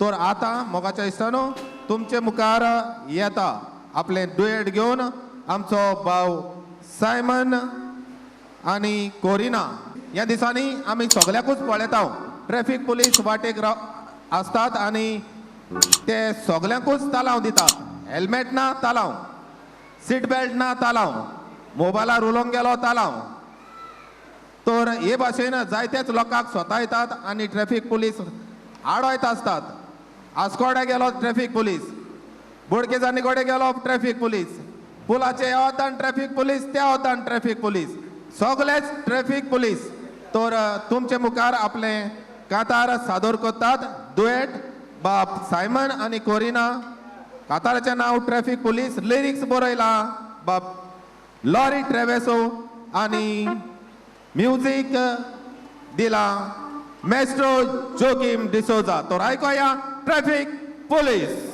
तर आता मोगाच्या इश्टानो तुमचे मुखार येता आपले डुएट घेवन आमचो भाव सायमन आणि कोरिना. ह्या दिसांनी आमी सगळ्याकूच पळयता ट्रॅफिक पुलीस वाटेक असतात आणि ते सगळ्यांकूच तालाव दितात. हेल्मेट ना तालाव, सीट बेल्ट ना तालाव, मोबायलार उलोवंक गेलो तालाव. तर हे भाशेन जायतेच लोकांक स्वता येतात आणि ट्रॅफिक पुलीस आडवयत असतात. आस्कोड्या गेलो ट्रॅफिक पुलीस, बोडकेजांनी कडेन गेलो ट्रॅफिक पुलीस, पुलाचे ह्या वतान ट्रॅफिक पुलीस, त्या वतान ट्रॅफिक पुलीस, सगळेच ट्रॅफिक पुलीस. तर तुमचे मुखार आपले कातार सादर करतात दुएट बाप सायमन आणि कोरिना. काताराचें नांव ट्रॅफिक पुलीस, लिरिक्स बरयला बाप लॉरी ट्रेवेसो आणि म्युझिक दिला मेस्ट्रो जोकिम डिसोजा. तर ऐकूया ट्रॅफिक पुलीस.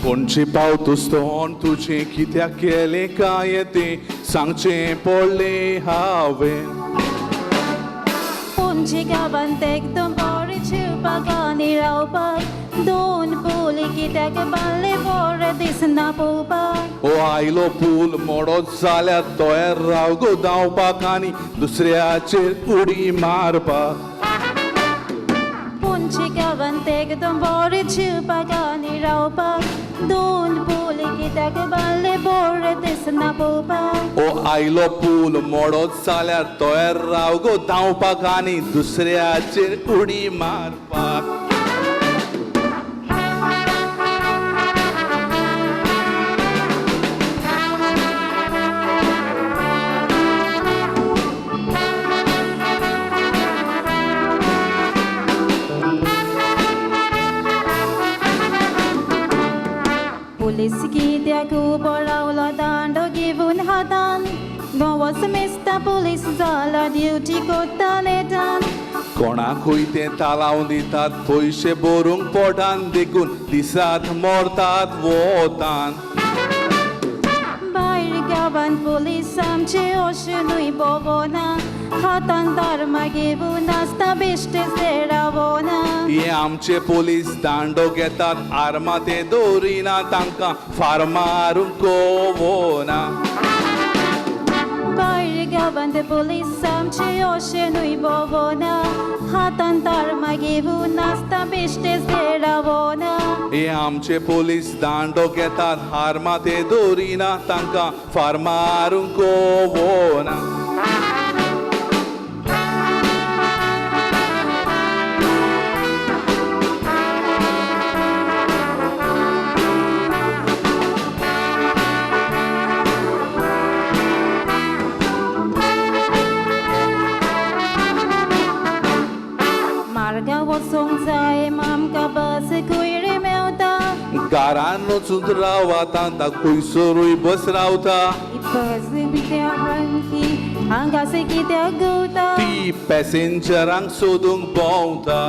कोणची पावतुस्तोन तुझे कित्याक केले काय ते सांगचे पडले हांवें. पणजे गांवांत एकदम बरें चिवपाक आनी रावपाक दोन पूल कित्याक बांदले बरें दिसना पळोवपाक. ओ आयलो पूल मोडो जाल्यार तोयर राव गो धांवपाक आनी दुसऱ्याचेर उडी मारपाक. पणजे गांवांत एकदम बरें चिवपाक आनी रावपाक दोन पूल कित्याक बांदले बरें दिसना पळोवपाक. ओ आयलो पूल मोडो जाल्यार तोयर राव गो धांवपाक आनी दुसऱ्याचेर उडी मारपाक. पुलीस कित्याक उबो रावलो दांडो घेवन हातान गांवाच मेस्ता पुलीस जाला ड्युटी कोत्ता नेटान. कोणाकूय ते तालाव दितात पयशे भरूंक पोटान देखून दिसात मोरतात वोतान. भायर गांवांत पुलीस आमचे अशेंूय भोवना हातान धर्मा घेवन आसता बेश्टेच ते रावना. हे आमचे पुलीस दांडो घेतात आर्मां ते दवरिना तांकां फार मारूंक कोवना. भायर गांवांत पुलीस आमचे अशेंूय भोवना हातान धर्मा घेवन आसता बेश्टेच ते रावना. हे आमचे पुलीस दांडो घेतात आर्मां ते दवरिना तांकां फार मारूंक कोवना. मार्गार वचूंक जाय आमकां बस कुयरी मेवता. घरान वचून रावता ता खंयसरूय बस रावता. बस कित्याक रांकी हांगासर कित्याक गवता. ती पॅसेंजरांक सोदूंक भोंवता.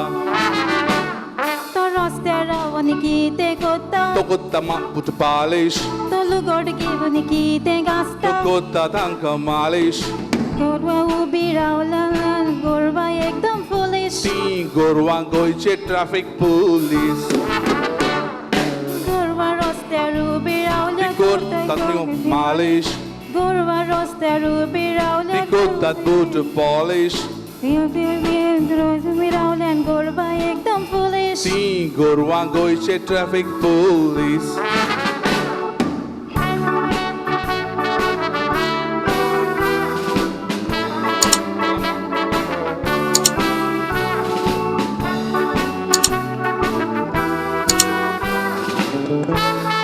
तो रस्त्यार रावन कितें कोत्ता. तो कोत्ता मापूट पालीश, तो लुगोड घेवन कितें तो घासता. कोत्ता तांकां मालीश. गोरवां उबी रावला गोरवां एकदम पुलीस. ती गोरवां गोंयचे ट्रॅफिक पुलीस. गोरवां रस्त्यार उबी रावल्या कोत्तात मालीश. गोरवां रस्त्यार उबी रावल्या ती कोत्तात बूट पॉलिश. उबी रावल्यान गोरवां एकदम पुलीस. ती गोरवां गोंयचे ट्रॅफिक पुलीस. Thank